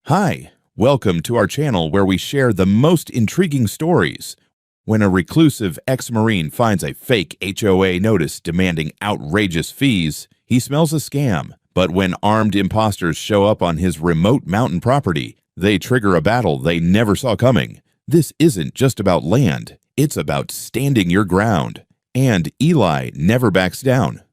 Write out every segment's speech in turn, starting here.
Hi, welcome to our channel where we share the most intriguing stories. When a reclusive ex-Marine finds a fake HOA notice demanding outrageous fees, he smells a scam. But when armed imposters show up on his remote mountain property, they trigger a battle they never saw coming. This isn't just about land, it's about standing your ground. And Eli never backs down.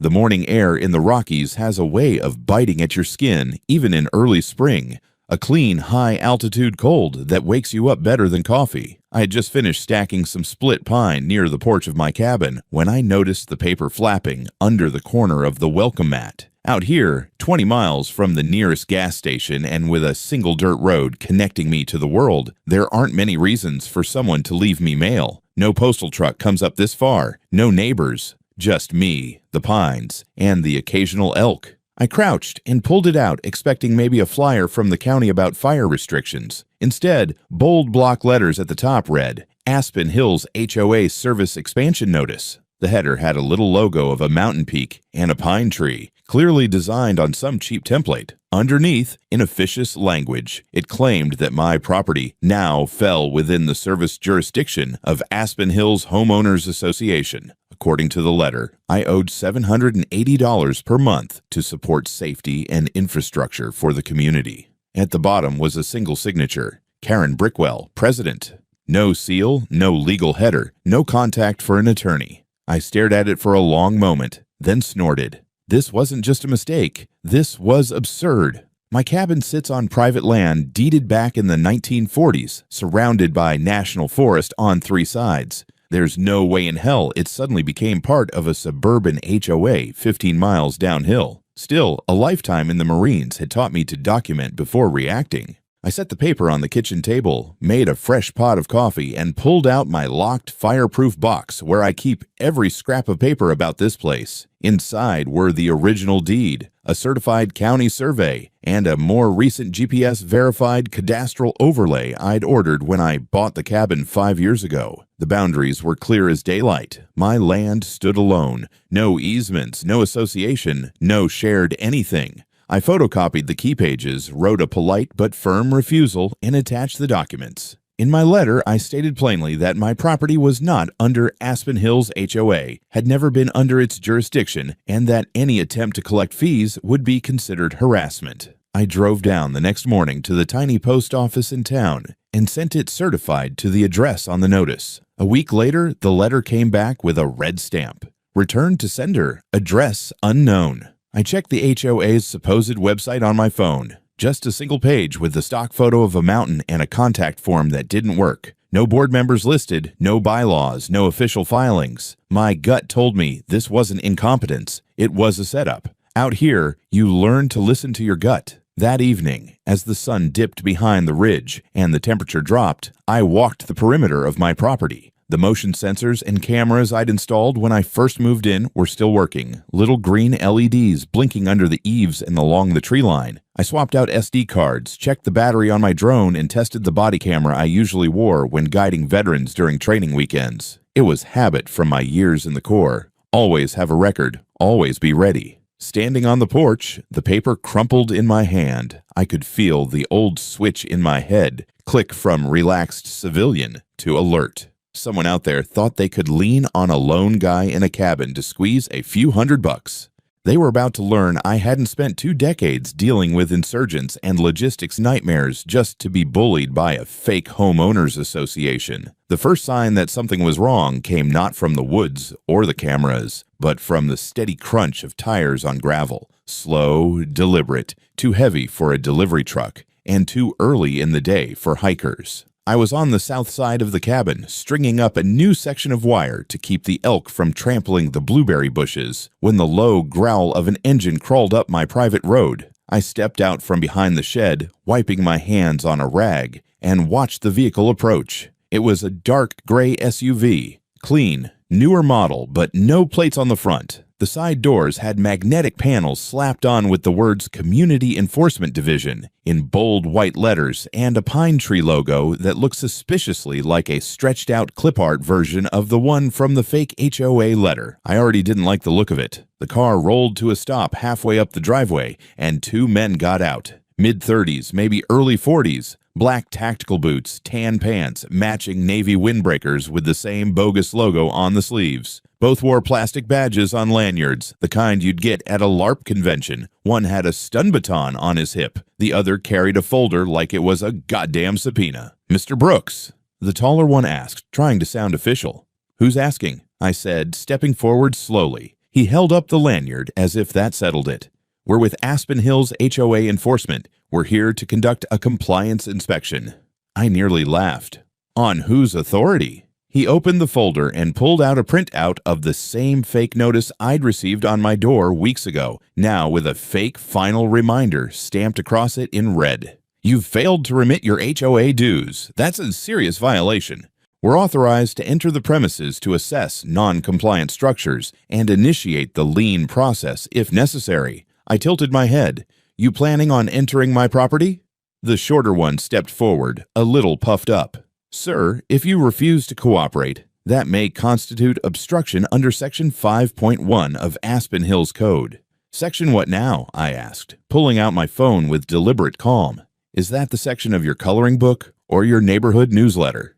The morning air in the Rockies has a way of biting at your skin, even in early spring. A clean, high-altitude cold that wakes you up better than coffee. I had just finished stacking some split pine near the porch of my cabin when I noticed the paper flapping under the corner of the welcome mat. Out here, 20 miles from the nearest gas station and with a single dirt road connecting me to the world, there aren't many reasons for someone to leave me mail. No postal truck comes up this far, no neighbors, just me, the pines, and the occasional elk. I crouched and pulled it out, expecting maybe a flyer from the county about fire restrictions. Instead, bold block letters at the top read, Aspen Hills HOA Service Expansion Notice. The header had a little logo of a mountain peak and a pine tree, clearly designed on some cheap template. Underneath, in officious language, it claimed that my property now fell within the service jurisdiction of Aspen Hills Homeowners Association. According to the letter, I owed $780 per month to support safety and infrastructure for the community. At the bottom was a single signature, Karen Brickwell, President. No seal, no legal header, no contact for an attorney. I stared at it for a long moment, then snorted. This wasn't just a mistake. This was absurd. My cabin sits on private land deeded back in the 1940s, surrounded by national forest on three sides. There's no way in hell it suddenly became part of a suburban HOA 15 miles downhill. Still, a lifetime in the Marines had taught me to document before reacting. I set the paper on the kitchen table, made a fresh pot of coffee, and pulled out my locked, fireproof box where I keep every scrap of paper about this place. Inside were the original deed, a certified county survey, and a more recent GPS-verified cadastral overlay I'd ordered when I bought the cabin 5 years ago. The boundaries were clear as daylight. My land stood alone. No easements, no association, no shared anything. I photocopied the key pages, wrote a polite but firm refusal, and attached the documents. In my letter, I stated plainly that my property was not under Aspen Hills HOA, had never been under its jurisdiction, and that any attempt to collect fees would be considered harassment. I drove down the next morning to the tiny post office in town and sent it certified to the address on the notice. A week later, the letter came back with a red stamp. Returned to sender, address unknown. I checked the HOA's supposed website on my phone. Just a single page with the stock photo of a mountain and a contact form that didn't work. No board members listed, no bylaws, no official filings. My gut told me this wasn't incompetence, it was a setup. Out here, you learn to listen to your gut. That evening, as the sun dipped behind the ridge and the temperature dropped, I walked the perimeter of my property. The motion sensors and cameras I'd installed when I first moved in were still working, little green LEDs blinking under the eaves and along the tree line. I swapped out SD cards, checked the battery on my drone, and tested the body camera I usually wore when guiding veterans during training weekends. It was habit from my years in the Corps. Always have a record, always be ready. Standing on the porch, the paper crumpled in my hand. I could feel the old switch in my head click from relaxed civilian to alert. Someone out there thought they could lean on a lone guy in a cabin to squeeze a few $100. They were about to learn I hadn't spent 2 decades dealing with insurgents and logistics nightmares just to be bullied by a fake homeowners association. The first sign that something was wrong came not from the woods or the cameras, but from the steady crunch of tires on gravel. Slow, deliberate, too heavy for a delivery truck, and too early in the day for hikers. I was on the south side of the cabin, stringing up a new section of wire to keep the elk from trampling the blueberry bushes, when the low growl of an engine crawled up my private road. I stepped out from behind the shed, wiping my hands on a rag, and watched the vehicle approach. It was a dark gray SUV, clean, newer model, but no plates on the front. The side doors had magnetic panels slapped on with the words Community Enforcement Division in bold white letters and a pine tree logo that looked suspiciously like a stretched-out clip art version of the one from the fake HOA letter. I already didn't like the look of it. The car rolled to a stop halfway up the driveway, and 2 men got out. Mid-30s, maybe early 40s, black tactical boots, tan pants, matching navy windbreakers with the same bogus logo on the sleeves. Both wore plastic badges on lanyards, the kind you'd get at a LARP convention. One had a stun baton on his hip. The other carried a folder like it was a goddamn subpoena. "Mr. Brooks," the taller one asked, trying to sound official. "Who's asking?" I said, stepping forward slowly. He held up the lanyard as if that settled it. "We're with Aspen Hills HOA enforcement. We're here to conduct a compliance inspection." I nearly laughed. "On whose authority?" He opened the folder and pulled out a printout of the same fake notice I'd received on my door weeks ago, now with a fake final reminder stamped across it in red. "You've failed to remit your HOA dues. That's a serious violation. We're authorized to enter the premises to assess non-compliant structures and initiate the lien process if necessary." I tilted my head. "You planning on entering my property?" The shorter one stepped forward, a little puffed up. "Sir, if you refuse to cooperate, that may constitute obstruction under Section 5.1 of Aspen Hills Code." "Section what now?" I asked, pulling out my phone with deliberate calm. "Is that the section of your coloring book or your neighborhood newsletter?"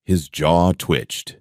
His jaw twitched.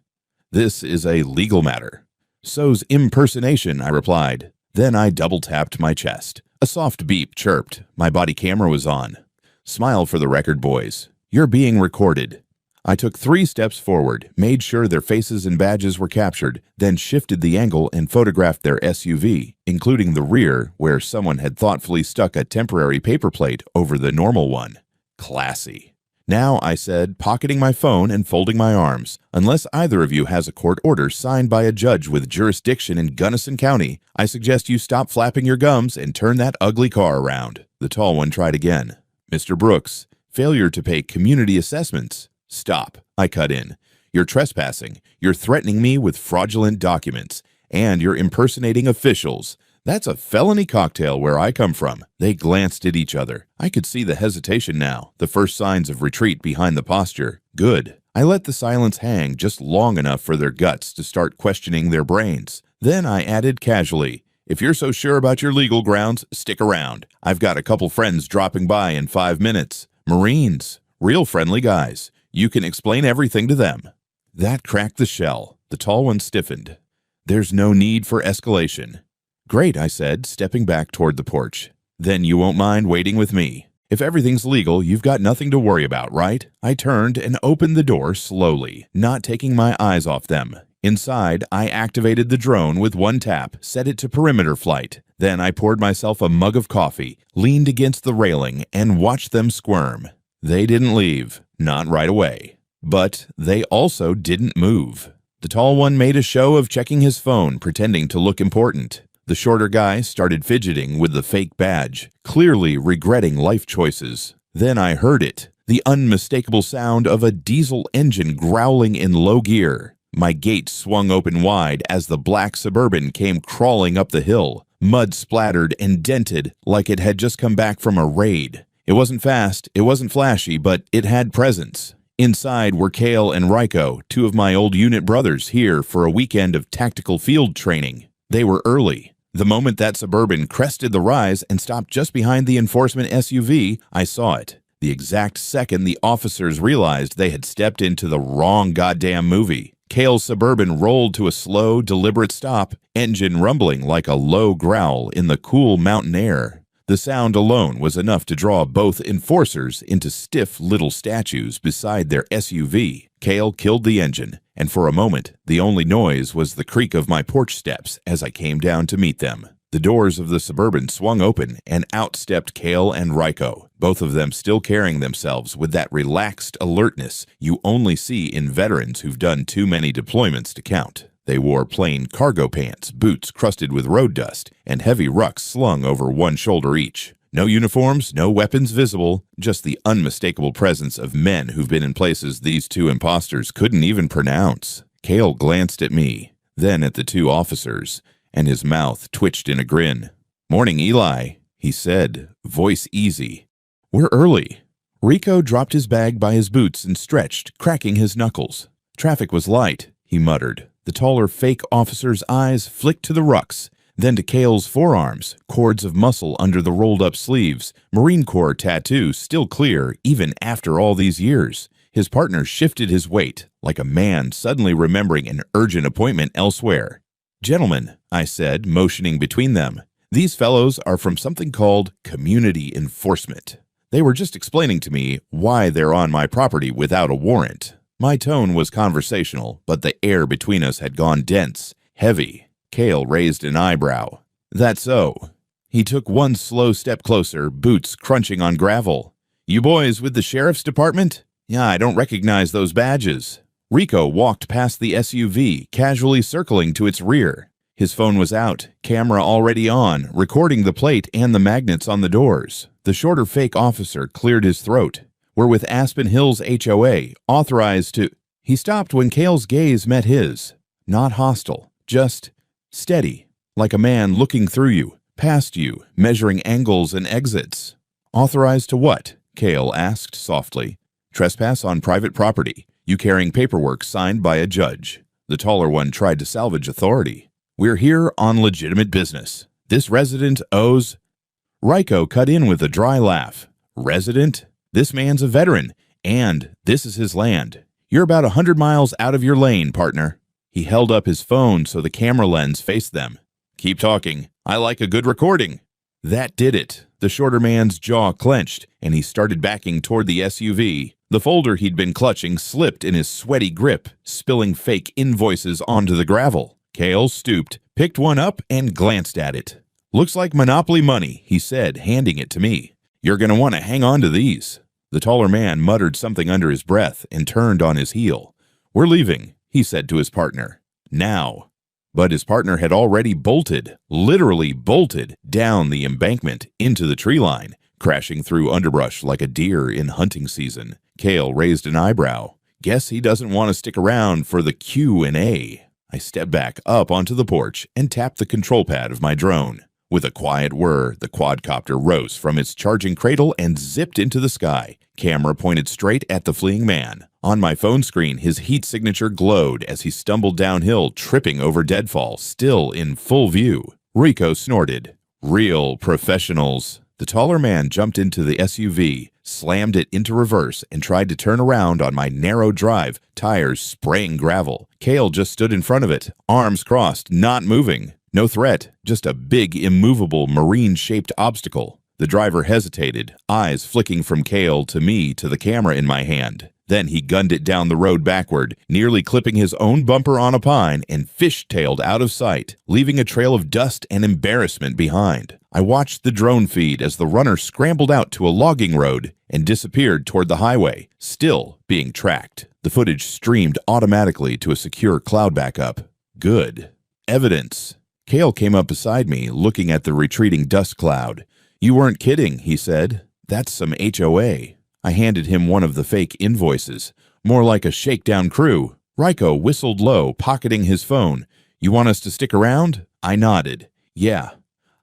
"This is a legal matter." "So's impersonation," I replied. Then I double-tapped my chest. A soft beep chirped. My body camera was on. "Smile for the record, boys. You're being recorded." I took 3 steps forward, made sure their faces and badges were captured, then shifted the angle and photographed their SUV, including the rear, where someone had thoughtfully stuck a temporary paper plate over the normal one. Classy. "Now," I said, pocketing my phone and folding my arms, "unless either of you has a court order signed by a judge with jurisdiction in Gunnison County, I suggest you stop flapping your gums and turn that ugly car around." The tall one tried again. "Mr. Brooks, failure to pay community assessments." "Stop," I cut in. "You're trespassing. You're threatening me with fraudulent documents. And you're impersonating officials. That's a felony cocktail where I come from." They glanced at each other. I could see the hesitation now, the first signs of retreat behind the posture. Good. I let the silence hang just long enough for their guts to start questioning their brains. Then I added casually, "If you're so sure about your legal grounds, stick around. I've got a couple friends dropping by in 5 minutes. Marines. Real friendly guys. You can explain everything to them." That cracked the shell. The tall one stiffened. "There's no need for escalation." "Great," I said, stepping back toward the porch. "Then you won't mind waiting with me. If everything's legal, you've got nothing to worry about, right?" I turned and opened the door slowly, not taking my eyes off them. Inside, I activated the drone with 1 tap, set it to perimeter flight. Then I poured myself a mug of coffee, leaned against the railing, and watched them squirm. They didn't leave, not right away. But they also didn't move. The tall one made a show of checking his phone, pretending to look important. The shorter guy started fidgeting with the fake badge, clearly regretting life choices. Then I heard it, the unmistakable sound of a diesel engine growling in low gear. My gate swung open wide as the black Suburban came crawling up the hill, mud splattered and dented like it had just come back from a raid. It wasn't fast, it wasn't flashy, but it had presence. Inside were Cale and Ryko, 2 of my old unit brothers here for a weekend of tactical field training. They were early. The moment that Suburban crested the rise and stopped just behind the enforcement SUV, I saw it. The exact second the officers realized they had stepped into the wrong goddamn movie. Cale's Suburban rolled to a slow, deliberate stop, engine rumbling like a low growl in the cool mountain air. The sound alone was enough to draw both enforcers into stiff little statues beside their SUV. Cale killed the engine, and for a moment, the only noise was the creak of my porch steps as I came down to meet them. The doors of the Suburban swung open, and out stepped Cale and Ryko, both of them still carrying themselves with that relaxed alertness you only see in veterans who've done too many deployments to count. They wore plain cargo pants, boots crusted with road dust, and heavy rucks slung over one shoulder each. No uniforms, no weapons visible, just the unmistakable presence of men who've been in places these 2 imposters couldn't even pronounce. Cale glanced at me, then at the 2 officers, and his mouth twitched in a grin. "Morning, Eli," he said, voice easy. "We're early." Rico dropped his bag by his boots and stretched, cracking his knuckles. "Traffic was light," he muttered. The taller fake officer's eyes flicked to the rucks, Then to Cale's forearms, cords of muscle under the rolled-up sleeves, Marine Corps tattoo still clear even after all these years. His partner shifted his weight, like a man suddenly remembering an urgent appointment elsewhere. "Gentlemen," I said, motioning between them, "these fellows are from something called community enforcement. They were just explaining to me why they're on my property without a warrant." My tone was conversational, but the air between us had gone dense, heavy. Cale raised an eyebrow. "That's so." He took one slow step closer, boots crunching on gravel. "You boys with the sheriff's department?" "Yeah, I don't recognize those badges." Rico walked past the SUV, casually circling to its rear. His phone was out, camera already on, recording the plate and the magnets on the doors. The shorter fake officer cleared his throat. "We're with Aspen Hills HOA, authorized to—" He stopped when Cale's gaze met his. Not hostile, just steady, like a man looking through you, past you, measuring angles and exits. "Authorized to what?" Cale asked softly. "Trespass on private property. You carrying paperwork signed by a judge." The taller one tried to salvage authority. "We're here on legitimate business. This resident owes—" Rico cut in with a dry laugh. "Resident? This man's a veteran, and this is his land. You're about 100 miles out of your lane, partner." He held up his phone so the camera lens faced them. "Keep talking. I like a good recording." That did it. The shorter man's jaw clenched, and he started backing toward the SUV. The folder he'd been clutching slipped in his sweaty grip, spilling fake invoices onto the gravel. Cale stooped, picked one up, and glanced at it. "Looks like Monopoly money," he said, handing it to me. "You're going to want to hang on to these." The taller man muttered something under his breath and turned on his heel. "We're leaving," he said to his partner. "Now." But his partner had already bolted, literally bolted, down the embankment into the tree line, crashing through underbrush like a deer in hunting season. Cale raised an eyebrow. "Guess he doesn't want to stick around for the Q&A. I stepped back up onto the porch and tapped the control pad of my drone. With a quiet whir, the quadcopter rose from its charging cradle and zipped into the sky. Camera pointed straight at the fleeing man. On my phone screen, his heat signature glowed as he stumbled downhill, tripping over deadfall, still in full view. Rico snorted. "Real professionals." The taller man jumped into the SUV, slammed it into reverse, and tried to turn around on my narrow drive, tires spraying gravel. Cale just stood in front of it, arms crossed, not moving. No threat, just a big, immovable, marine-shaped obstacle. The driver hesitated, eyes flicking from Cale to me to the camera in my hand. Then he gunned it down the road backward, nearly clipping his own bumper on a pine, and fish-tailed out of sight, leaving a trail of dust and embarrassment behind. I watched the drone feed as the runner scrambled out to a logging road and disappeared toward the highway, still being tracked. The footage streamed automatically to a secure cloud backup. Good. Evidence. Cale came up beside me, looking at the retreating dust cloud. "You weren't kidding," he said. "That's some HOA." I handed him one of the fake invoices. "More like a shakedown crew." Rico whistled low, pocketing his phone. "You want us to stick around?" I nodded. "Yeah.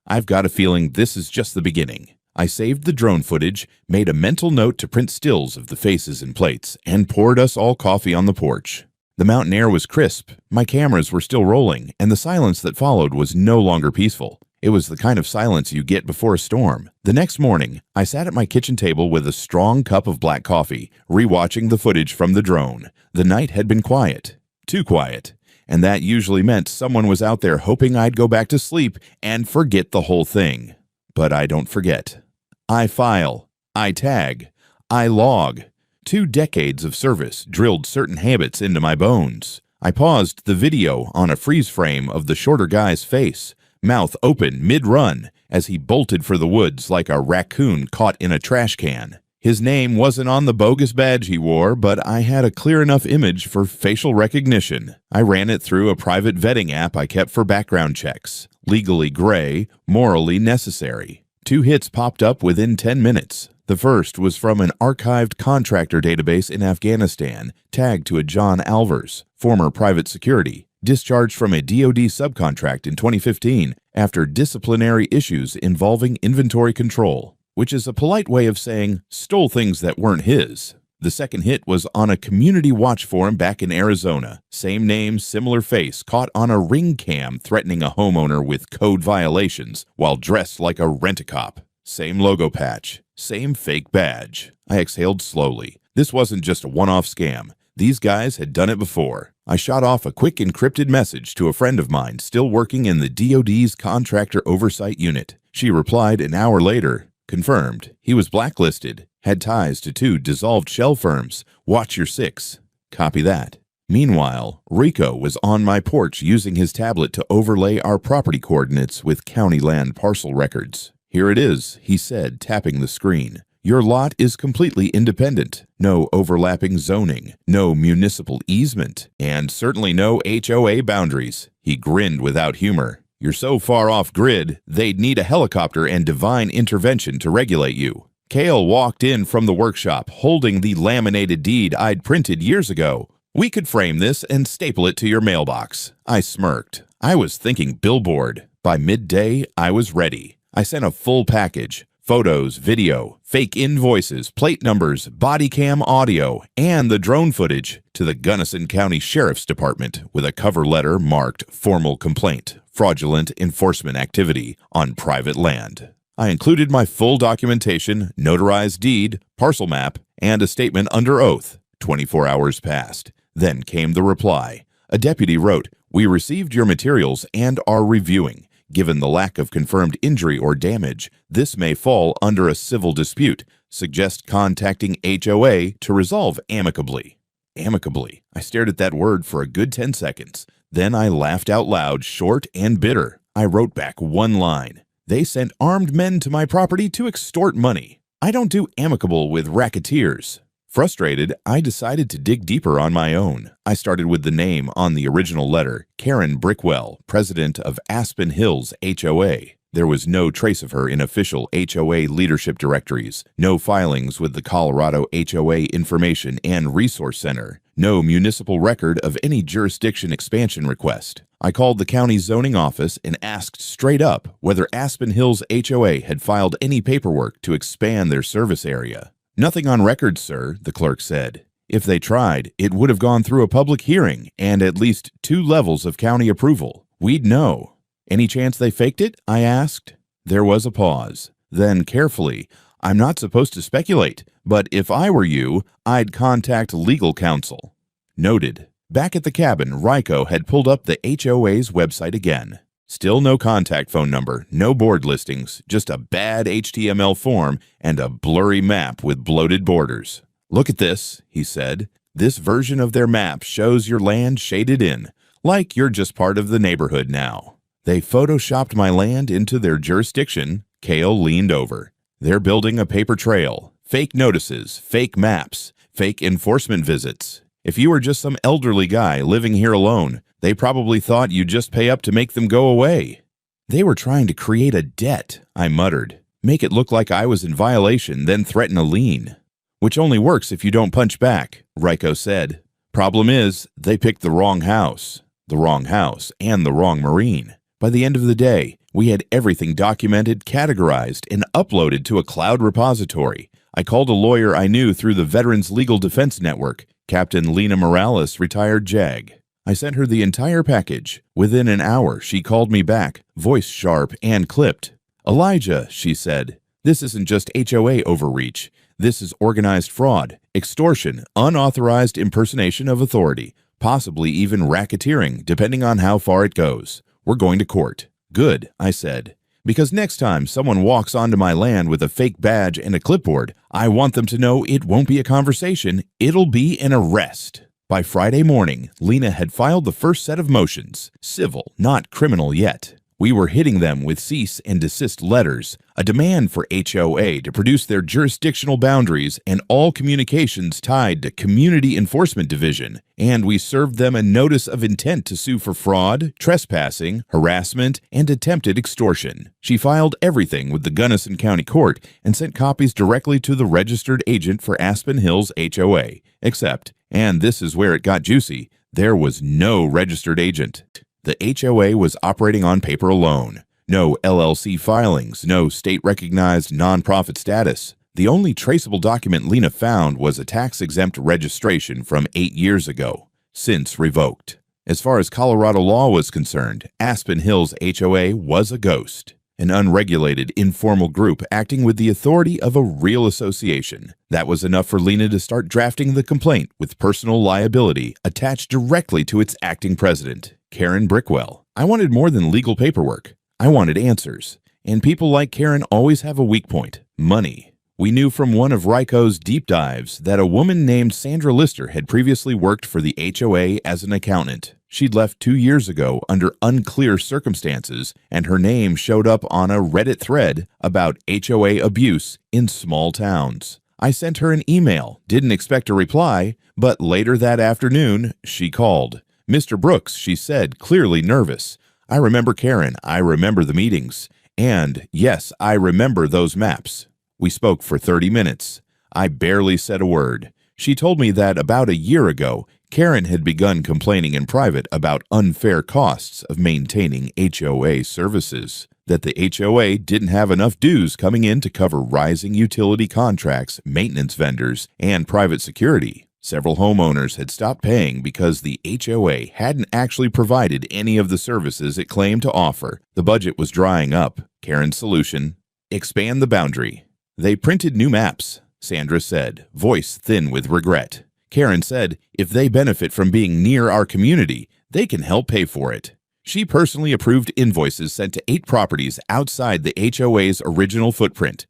I've got a feeling this is just the beginning." I saved the drone footage, made a mental note to print stills of the faces and plates, and poured us all coffee on the porch. The mountain air was crisp, my cameras were still rolling, and the silence that followed was no longer peaceful. It was the kind of silence you get before a storm. The next morning, I sat at my kitchen table with a strong cup of black coffee, rewatching the footage from the drone. The night had been quiet. Too quiet. And that usually meant someone was out there hoping I'd go back to sleep and forget the whole thing. But I don't forget. I file. I tag. I log. 2 decades of service drilled certain habits into my bones. I paused the video on a freeze frame of the shorter guy's face, mouth open mid-run, as he bolted for the woods like a raccoon caught in a trash can. His name wasn't on the bogus badge he wore, but I had a clear enough image for facial recognition. I ran it through a private vetting app I kept for background checks. Legally gray, morally necessary. 2 hits popped up within 10 minutes. The first was from an archived contractor database in Afghanistan, tagged to a John Alvers, former private security, discharged from a DoD subcontract in 2015 after disciplinary issues involving inventory control, which is a polite way of saying stole things that weren't his. The second hit was on a community watch forum back in Arizona. Same name, similar face, caught on a ring cam threatening a homeowner with code violations while dressed like a rent-a-cop. Same logo patch, same fake badge. I exhaled slowly. This wasn't just a one-off scam. These guys had done it before. I shot off a quick encrypted message to a friend of mine still working in the DoD's Contractor Oversight Unit. She replied an hour later, confirmed. He was blacklisted, had ties to 2 dissolved shell firms. Watch your 6. Copy that. Meanwhile, Rico was on my porch using his tablet to overlay our property coordinates with county land parcel records. Here it is, he said, tapping the screen. Your lot is completely independent. No overlapping zoning, no municipal easement, and certainly no HOA boundaries. He grinned without humor. You're so far off grid, they'd need a helicopter and divine intervention to regulate you. Cale walked in from the workshop, holding the laminated deed I'd printed years ago. We could frame this and staple it to your mailbox. I smirked. I was thinking billboard. By midday, I was ready. I sent a full package. Photos, video, fake invoices, plate numbers, body cam audio, and the drone footage to the Gunnison County Sheriff's Department with a cover letter marked Formal Complaint, Fraudulent Enforcement Activity on Private Land. I included my full documentation, notarized deed, parcel map, and a statement under oath. 24 hours passed. Then came the reply. A deputy wrote, "We received your materials and are reviewing. Given the lack of confirmed injury or damage, this may fall under a civil dispute. Suggest contacting HOA to resolve amicably." Amicably. I stared at that word for a good 10 seconds. Then I laughed out loud, short and bitter. I wrote back one line. They sent armed men to my property to extort money. I don't do amicable with racketeers. Frustrated, I decided to dig deeper on my own. I started with the name on the original letter, Karen Brickwell, president of Aspen Hills HOA. There was no trace of her in official HOA leadership directories, no filings with the Colorado HOA Information and Resource Center, no municipal record of any jurisdiction expansion request. I called the county zoning office and asked straight up whether Aspen Hills HOA had filed any paperwork to expand their service area. "Nothing on record, sir," the clerk said. "If they tried, it would have gone through a public hearing and at least 2 levels of county approval. We'd know." "Any chance they faked it?" I asked. There was a pause. Then, carefully, "I'm not supposed to speculate, but if I were you, I'd contact legal counsel." Noted. Back at the cabin, Rico had pulled up the HOA's website again. Still no contact phone number, no board listings, just a bad HTML form and a blurry map with bloated borders. "Look at this," he said. "This version of their map shows your land shaded in, like you're just part of the neighborhood now." They photoshopped my land into their jurisdiction. Cale leaned over. "They're building a paper trail, fake notices, fake maps, fake enforcement visits. If you were just some elderly guy living here alone, they probably thought you'd just pay up to make them go away." "They were trying to create a debt," I muttered. "Make it look like I was in violation, then threaten a lien." "Which only works if you don't punch back," Rico said. "Problem is, they picked the wrong house. The wrong house and the wrong Marine. By the end of the day, we had everything documented, categorized, and uploaded to a cloud repository. I called a lawyer I knew through the Veterans Legal Defense Network, Captain Lena Morales, retired JAG. I sent her the entire package. Within an hour, she called me back, voice sharp and clipped. "Elijah," she said, "this isn't just HOA overreach. This is organized fraud, extortion, unauthorized impersonation of authority, possibly even racketeering, depending on how far it goes. We're going to court." "Good," I said, "because next time someone walks onto my land with a fake badge and a clipboard, I want them to know it won't be a conversation, it'll be an arrest." By Friday morning, Lena had filed the first set of motions, civil, not criminal yet. We were hitting them with cease and desist letters, a demand for HOA to produce their jurisdictional boundaries and all communications tied to Community Enforcement Division, and we served them a notice of intent to sue for fraud, trespassing, harassment, and attempted extortion. She filed everything with the Gunnison County Court and sent copies directly to the registered agent for Aspen Hills HOA, except, and this is where it got juicy, there was no registered agent. The HOA was operating on paper alone. No LLC filings, no state-recognized nonprofit status. The only traceable document Lena found was a tax-exempt registration from 8 years ago, since revoked. As far as Colorado law was concerned, Aspen Hills HOA was a ghost, an unregulated, informal group acting with the authority of a real association. That was enough for Lena to start drafting the complaint with personal liability attached directly to its acting president, Karen Brickwell. I wanted more than legal paperwork. I wanted answers. And people like Karen always have a weak point: money. We knew from one of Ryko's deep dives that a woman named Sandra Lister had previously worked for the HOA as an accountant. She'd left 2 years ago under unclear circumstances, and her name showed up on a Reddit thread about HOA abuse in small towns. I sent her an email, didn't expect a reply, but later that afternoon, she called. "Mr. Brooks," she said, clearly nervous. "I remember Karen. I remember the meetings. And, yes, I remember those maps." We spoke for 30 minutes. I barely said a word. She told me that about a year ago, Karen had begun complaining in private about unfair costs of maintaining HOA services, that the HOA didn't have enough dues coming in to cover rising utility contracts, maintenance vendors, and private security. Several homeowners had stopped paying because the HOA hadn't actually provided any of the services it claimed to offer. The budget was drying up. Karen's solution: expand the boundary. They printed new maps, Sandra said, voice thin with regret. Karen said if they benefit from being near our community, they can help pay for it. She personally approved invoices sent to 8 properties outside the HOA's original footprint.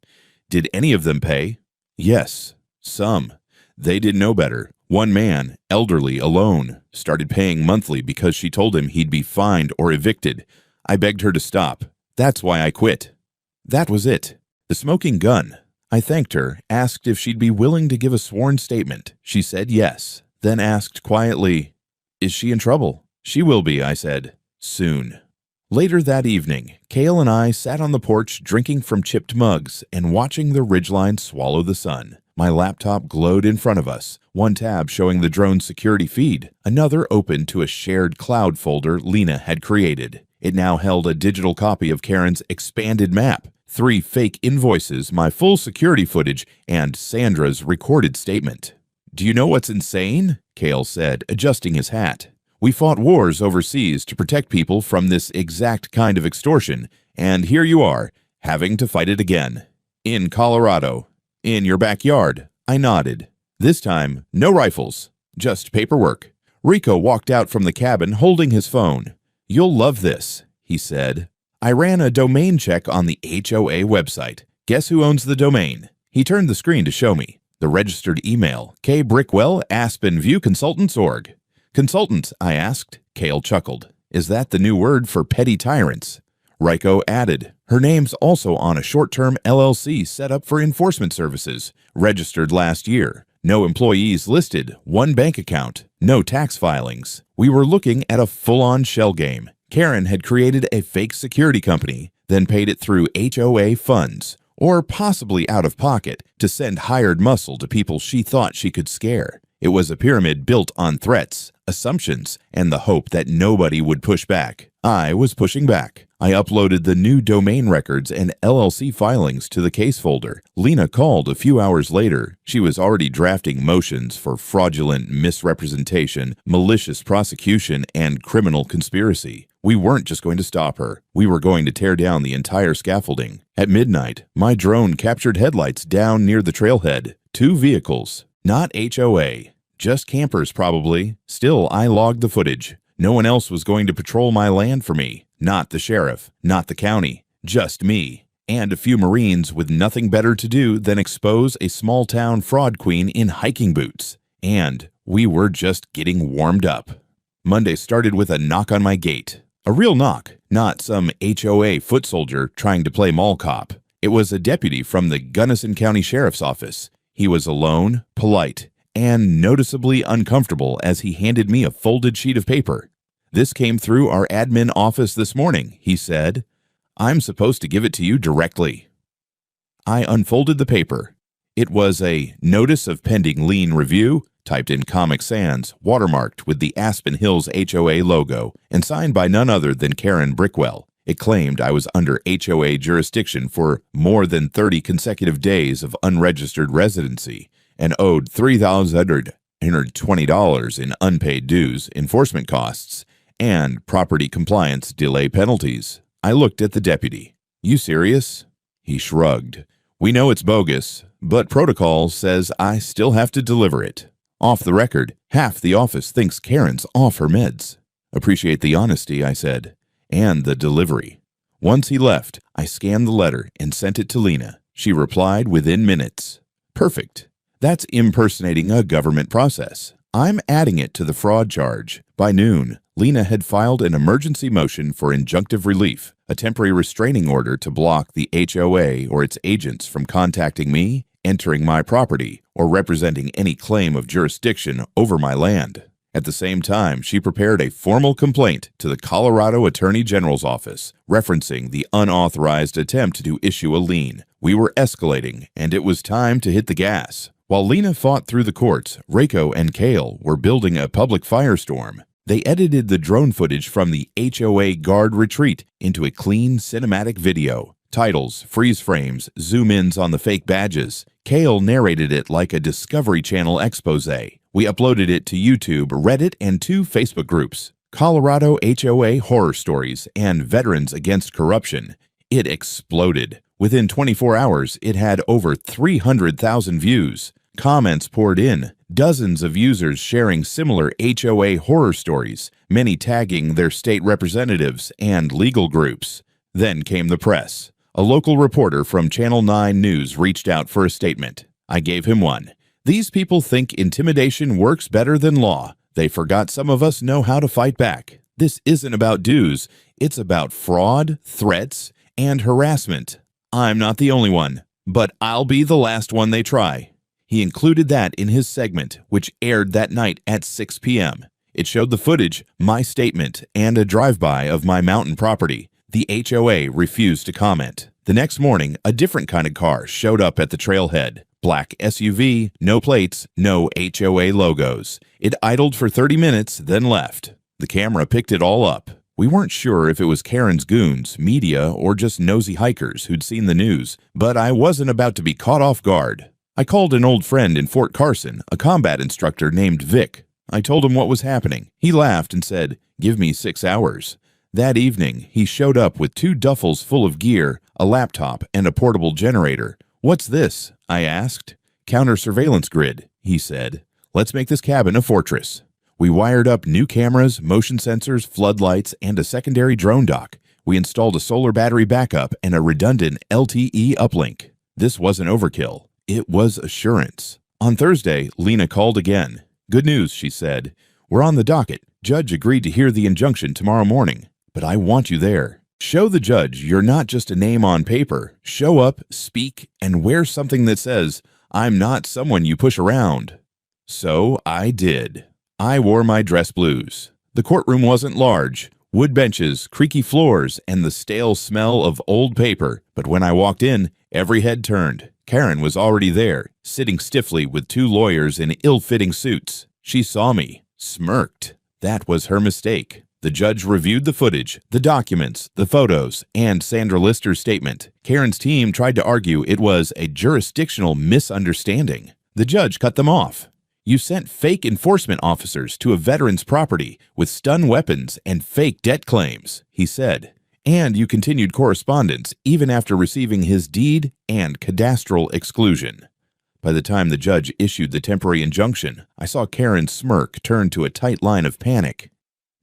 Did any of them pay? Yes, some. They didn't know better. One man, elderly, alone, started paying monthly because she told him he'd be fined or evicted. I begged her to stop. That's why I quit. That was it. The smoking gun. I thanked her, asked if she'd be willing to give a sworn statement. She said yes, then asked quietly, "Is she in trouble?" "She will be," I said. "Soon." Later that evening, Cale and I sat on the porch drinking from chipped mugs and watching the ridgeline swallow the sun. My laptop glowed in front of us, one tab showing the drone's security feed, another open to a shared cloud folder Lena had created. It now held a digital copy of Karen's expanded map, 3 fake invoices, my full security footage, and Sandra's recorded statement. "Do you know what's insane?" Cale said, adjusting his hat. "We fought wars overseas to protect people from this exact kind of extortion, and here you are, having to fight it again. In Colorado. In your backyard." I nodded. This time, no rifles, just paperwork. Rico walked out from the cabin holding his phone. "You'll love this," he said. I ran a domain check on the HOA website. Guess who owns the domain? He turned the screen to show me. The registered email, K. Brickwell, Aspen Consultants Org. "Consultants?" I asked. Cale chuckled. "Is that the new word for petty tyrants?" Ryko added, "Her name's also on a short-term LLC set up for enforcement services, registered last year. No employees listed, 1 bank account, no tax filings." We were looking at a full-on shell game. Karen had created a fake security company, then paid it through HOA funds, or possibly out of pocket, to send hired muscle to people she thought she could scare. It was a pyramid built on threats, assumptions, and the hope that nobody would push back. I was pushing back. I uploaded the new domain records and LLC filings to the case folder. Lena called a few hours later. She was already drafting motions for fraudulent misrepresentation, malicious prosecution, and criminal conspiracy. We weren't just going to stop her. We were going to tear down the entire scaffolding. At midnight, my drone captured headlights down near the trailhead. 2 vehicles. Not HOA. Just campers, probably. Still, I logged the footage. No one else was going to patrol my land for me. Not the sheriff, not the county, just me. And a few Marines with nothing better to do than expose a small-town fraud queen in hiking boots. And we were just getting warmed up. Monday started with a knock on my gate. A real knock, not some HOA foot soldier trying to play mall cop. It was a deputy from the Gunnison County Sheriff's Office. He was alone, polite, and noticeably uncomfortable as he handed me a folded sheet of paper. "This came through our admin office this morning," he said. "I'm supposed to give it to you directly." I unfolded the paper. It was a notice of pending lien review, typed in Comic Sans, watermarked with the Aspen Hills HOA logo, and signed by none other than Karen Brickwell. It claimed I was under HOA jurisdiction for more than 30 consecutive days of unregistered residency and owed $3,820 in unpaid dues, enforcement costs, and property compliance delay penalties. I looked at the deputy. "You serious?" He shrugged. "We know it's bogus, but protocol says I still have to deliver it. Off the record, half the office thinks Karen's off her meds." "Appreciate the honesty," I said, "and the delivery." Once he left, I scanned the letter and sent it to Lena. She replied within minutes. "Perfect. That's impersonating a government process. I'm adding it to the fraud charge." By noon, Lena had filed an emergency motion for injunctive relief, a temporary restraining order to block the HOA or its agents from contacting me, entering my property, or representing any claim of jurisdiction over my land. At the same time, she prepared a formal complaint to the Colorado Attorney General's office, referencing the unauthorized attempt to issue a lien. We were escalating, and it was time to hit the gas. While Lena fought through the courts, Reiko and Kale were building a public firestorm. They edited the drone footage from the HOA guard retreat into a clean cinematic video. Titles, freeze frames, zoom-ins on the fake badges. Kale narrated it like a Discovery Channel expose. We uploaded it to YouTube, Reddit, and 2 Facebook groups, Colorado HOA Horror Stories and Veterans Against Corruption. It exploded. Within 24 hours, it had over 300,000 views. Comments poured in, dozens of users sharing similar HOA horror stories, many tagging their state representatives and legal groups. Then came the press. A local reporter from Channel 9 News reached out for a statement. I gave him one. "These people think intimidation works better than law. They forgot some of us know how to fight back. This isn't about dues. It's about fraud, threats, and harassment. I'm not the only one, but I'll be the last one they try." He included that in his segment, which aired that night at 6 p.m. It showed the footage, my statement, and a drive-by of my mountain property. The HOA refused to comment. The next morning, a different kind of car showed up at the trailhead. Black SUV, no plates, no HOA logos. It idled for 30 minutes, then left. The camera picked it all up. We weren't sure if it was Karen's goons, media, or just nosy hikers who'd seen the news, but I wasn't about to be caught off guard. I called an old friend in Fort Carson, a combat instructor named Vic. I told him what was happening. He laughed and said, "Give me 6 hours." That evening, he showed up with 2 duffels full of gear, a laptop, and a portable generator. "What's this?" I asked. "Counter-surveillance grid," he said. "Let's make this cabin a fortress." We wired up new cameras, motion sensors, floodlights, and a secondary drone dock. We installed a solar battery backup and a redundant LTE uplink. This wasn't overkill. It was assurance. On Thursday, Lena called again. "Good news," she said. "We're on the docket. Judge agreed to hear the injunction tomorrow morning. But I want you there. Show the judge you're not just a name on paper. Show up, speak, and wear something that says, 'I'm not someone you push around.'" So I did. I wore my dress blues. The courtroom wasn't large. Wood benches, creaky floors, and the stale smell of old paper. But when I walked in, every head turned. Karen was already there, sitting stiffly with 2 lawyers in ill-fitting suits. She saw me, smirked. That was her mistake. The judge reviewed the footage, the documents, the photos, and Sandra Lister's statement. Karen's team tried to argue it was a jurisdictional misunderstanding. The judge cut them off. "You sent fake enforcement officers to a veteran's property with stun weapons and fake debt claims," he said. "And you continued correspondence even after receiving his deed and cadastral exclusion." By the time the judge issued the temporary injunction, I saw Karen's smirk turn to a tight line of panic.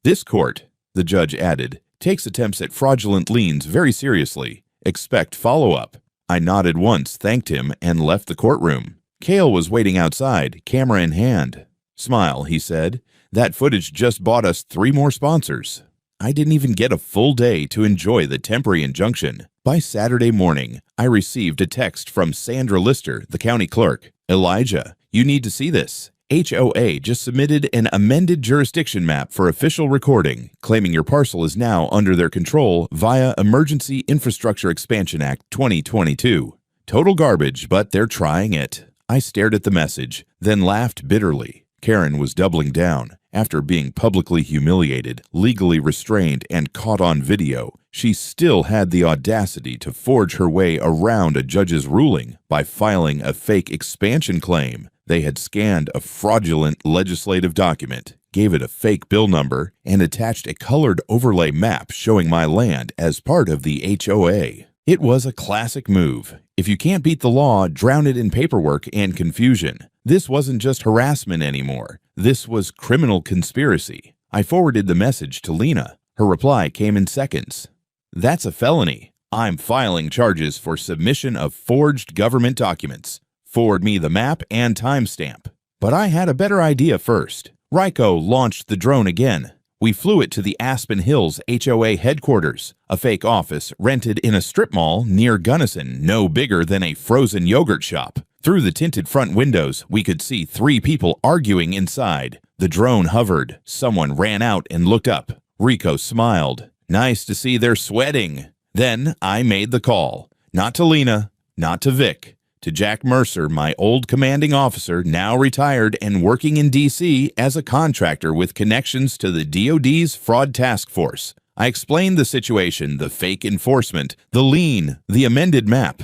"This court," the judge added, "takes attempts at fraudulent liens very seriously. Expect follow-up." I nodded once, thanked him, and left the courtroom. Kale was waiting outside, camera in hand. "Smile," he said. "That footage just bought us 3 more sponsors." I didn't even get a full day to enjoy the temporary injunction. By Saturday morning, I received a text from Sandra Lister, the county clerk. "Elijah, you need to see this. HOA just submitted an amended jurisdiction map for official recording, claiming your parcel is now under their control via Emergency Infrastructure Expansion Act 2022. Total garbage, but they're trying it." I stared at the message, then laughed bitterly. Karen was doubling down. After being publicly humiliated, legally restrained, and caught on video, she still had the audacity to forge her way around a judge's ruling by filing a fake expansion claim. They had scanned a fraudulent legislative document, gave it a fake bill number, and attached a colored overlay map showing my land as part of the HOA. It was a classic move. If you can't beat the law, drown it in paperwork and confusion. This wasn't just harassment anymore. This was criminal conspiracy. I forwarded the message to Lena. Her reply came in seconds. "That's a felony. I'm filing charges for submission of forged government documents. Forward me the map and timestamp." But I had a better idea first. Ryko launched the drone again. We flew it to the Aspen Hills HOA headquarters, a fake office rented in a strip mall near Gunnison, no bigger than a frozen yogurt shop. Through the tinted front windows, we could see 3 people arguing inside. The drone hovered. Someone ran out and looked up. Rico smiled. "Nice to see they're sweating." Then I made the call. Not to Lena, not to Vic. To Jack Mercer, my old commanding officer, now retired and working in D.C. as a contractor with connections to the DoD's fraud task force. I explained the situation, the fake enforcement, the lien, the amended map.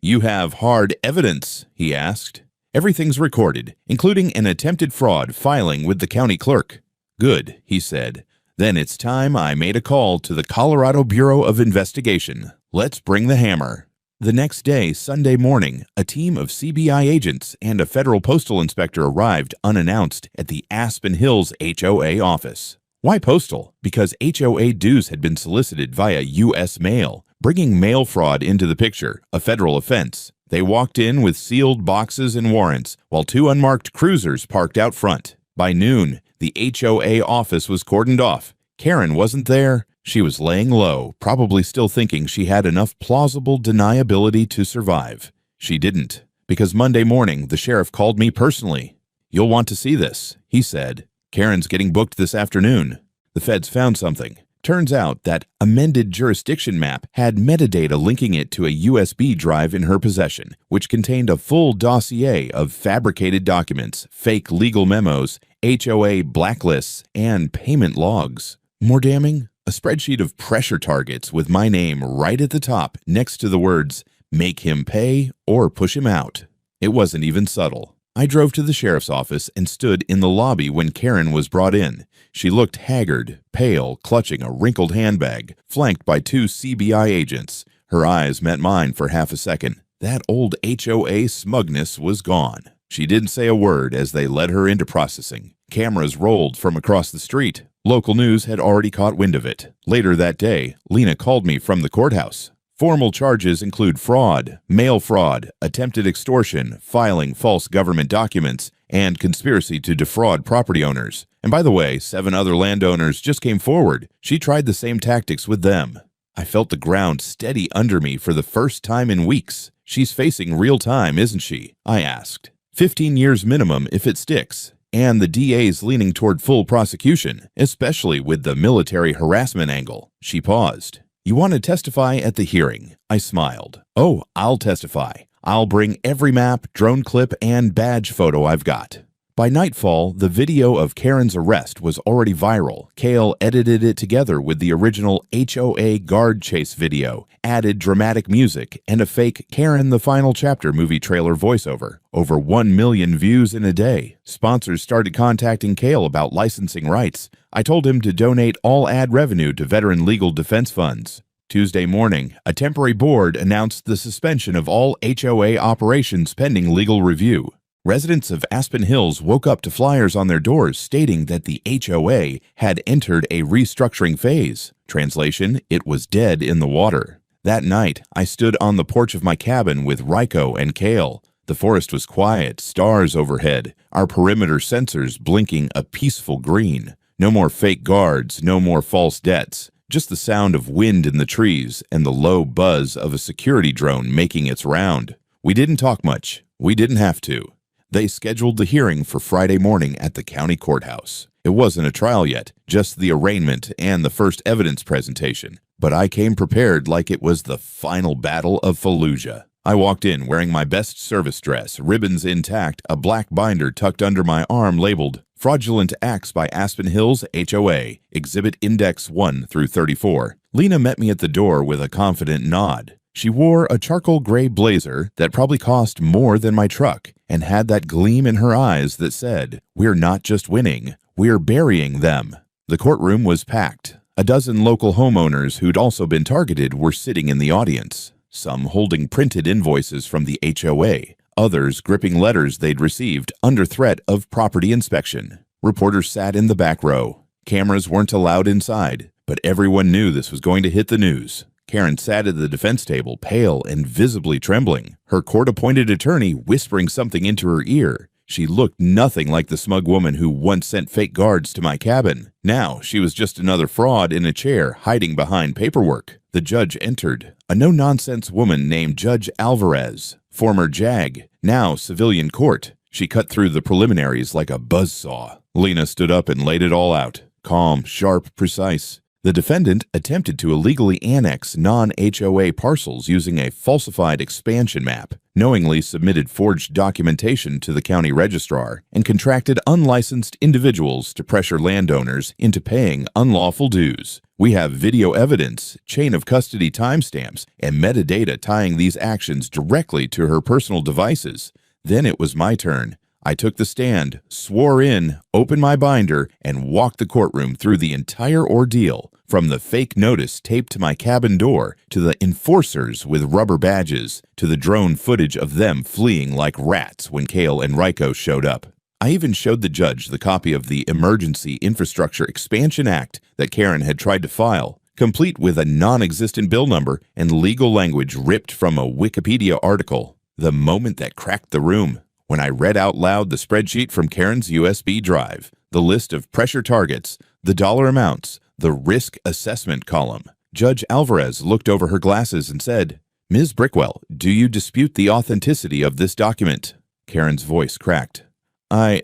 "You have hard evidence?" he asked. "Everything's recorded, including an attempted fraud filing with the county clerk." "Good," he said. "Then it's time I made a call to the Colorado Bureau of Investigation. Let's bring the hammer." The next day, Sunday morning, a team of CBI agents and a federal postal inspector arrived unannounced at the Aspen Hills HOA office. Why postal? Because HOA dues had been solicited via U.S. mail, bringing mail fraud into the picture, a federal offense. They walked in with sealed boxes and warrants, while 2 unmarked cruisers parked out front. By noon, the HOA office was cordoned off. Karen wasn't there. She was laying low, probably still thinking she had enough plausible deniability to survive. She didn't, because Monday morning the sheriff called me personally. "You'll want to see this," he said. "Karen's getting booked this afternoon." The feds found something. Turns out that amended jurisdiction map had metadata linking it to a USB drive in her possession, which contained a full dossier of fabricated documents, fake legal memos, HOA blacklists, and payment logs. More damning? A spreadsheet of pressure targets with my name right at the top next to the words, "Make him pay or push him out." It wasn't even subtle. I drove to the sheriff's office and stood in the lobby when Karen was brought in. She looked haggard, pale, clutching a wrinkled handbag, flanked by 2 CBI agents. Her eyes met mine for half a second. That old HOA smugness was gone. She didn't say a word as they led her into processing. Cameras rolled from across the street. Local news had already caught wind of it. Later that day, Lena called me from the courthouse. Formal charges include fraud, mail fraud, attempted extortion, filing false government documents, and conspiracy to defraud property owners. And by the way, 7 other landowners just came forward. She tried the same tactics with them. I felt the ground steady under me for the first time in weeks. "She's facing real time, isn't she?" I asked. 15 years minimum if it sticks. And the DA's leaning toward full prosecution, especially with the military harassment angle. She paused. "You want to testify at the hearing?" I smiled. "Oh, I'll testify. I'll bring every map, drone clip, and badge photo I've got." By nightfall, the video of Karen's arrest was already viral. Kale edited it together with the original HOA guard chase video, added dramatic music, and a fake Karen the Final Chapter movie trailer voiceover. Over 1 million views in a day. Sponsors started contacting Kale about licensing rights. I told him to donate all ad revenue to veteran legal defense funds. Tuesday morning, a temporary board announced the suspension of all HOA operations pending legal review. Residents of Aspen Hills woke up to flyers on their doors stating that the HOA had entered a restructuring phase. Translation, it was dead in the water. That night, I stood on the porch of my cabin with Ryko and Kale. The forest was quiet, stars overhead, our perimeter sensors blinking a peaceful green. No more fake guards, no more false debts. Just the sound of wind in the trees and the low buzz of a security drone making its round. We didn't talk much. We didn't have to. They scheduled the hearing for Friday morning at the county courthouse. It wasn't a trial yet, just the arraignment and the first evidence presentation. But I came prepared like it was the final battle of Fallujah. I walked in wearing my best service dress, ribbons intact, a black binder tucked under my arm labeled Fraudulent Acts by Aspen Hills HOA, Exhibit Index 1 through 34. Lena met me at the door with a confident nod. She wore a charcoal gray blazer that probably cost more than my truck and had that gleam in her eyes that said, "We're not just winning, we're burying them." The courtroom was packed. A dozen local homeowners who'd also been targeted were sitting in the audience, some holding printed invoices from the HOA, others gripping letters they'd received under threat of property inspection. Reporters sat in the back row. Cameras weren't allowed inside, but everyone knew this was going to hit the news. Karen sat at the defense table, pale and visibly trembling, her court-appointed attorney whispering something into her ear. She looked nothing like the smug woman who once sent fake guards to my cabin. Now she was just another fraud in a chair hiding behind paperwork. The judge entered, a no-nonsense woman named Judge Alvarez, former JAG, now civilian court. She cut through the preliminaries like a buzzsaw. Lena stood up and laid it all out, calm, sharp, precise. The defendant attempted to illegally annex non-HOA parcels using a falsified expansion map, knowingly submitted forged documentation to the county registrar, and contracted unlicensed individuals to pressure landowners into paying unlawful dues. We have video evidence, chain of custody timestamps, and metadata tying these actions directly to her personal devices. Then it was my turn. I took the stand, swore in, opened my binder, and walked the courtroom through the entire ordeal, from the fake notice taped to my cabin door, to the enforcers with rubber badges, to the drone footage of them fleeing like rats when Kale and Ryko showed up. I even showed the judge the copy of the Emergency Infrastructure Expansion Act that Karen had tried to file, complete with a non-existent bill number and legal language ripped from a Wikipedia article. The moment that cracked the room, when I read out loud the spreadsheet from Karen's USB drive, the list of pressure targets, the dollar amounts, the risk assessment column. Judge Alvarez looked over her glasses and said, "Ms. Brickwell, do you dispute the authenticity of this document?" Karen's voice cracked. I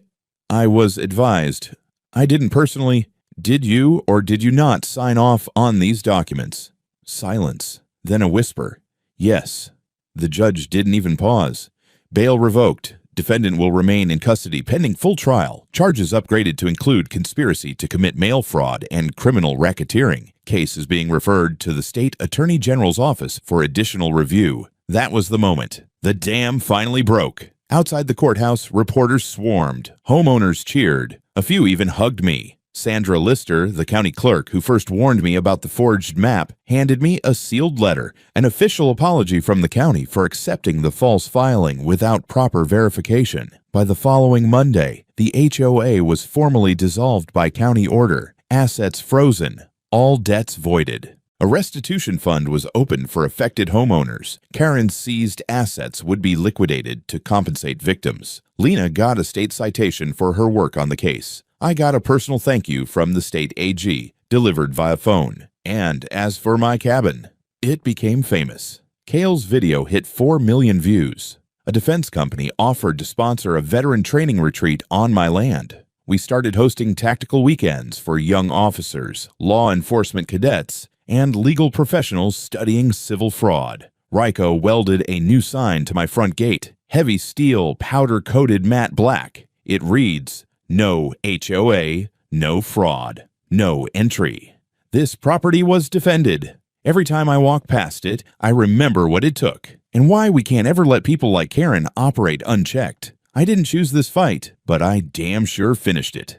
was advised. I didn't personally. Did you or did you not sign off on these documents?" Silence. Then a whisper. "Yes." The judge didn't even pause. "Bail revoked. Defendant will remain in custody pending full trial. Charges upgraded to include conspiracy to commit mail fraud and criminal racketeering. Case is being referred to the State Attorney General's office for additional review." That was the moment. The dam finally broke. Outside the courthouse, reporters swarmed. Homeowners cheered. A few even hugged me. Sandra Lister, the county clerk who first warned me about the forged map, handed me a sealed letter, an official apology from the county for accepting the false filing without proper verification. By the following Monday, the HOA was formally dissolved by county order, assets frozen, all debts voided. A restitution fund was opened for affected homeowners. Karen's seized assets would be liquidated to compensate victims. Lena got a state citation for her work on the case. I got a personal thank you from the state AG, delivered via phone. And as for my cabin, it became famous. Kale's video hit 4 million views. A defense company offered to sponsor a veteran training retreat on my land. We started hosting tactical weekends for young officers, law enforcement cadets, and legal professionals studying civil fraud. Ryko welded a new sign to my front gate, heavy steel, powder-coated matte black. It reads, "No HOA, no fraud, no entry." This property was defended. Every time I walk past it, I remember what it took and why we can't ever let people like Karen operate unchecked. I didn't choose this fight, but I damn sure finished it.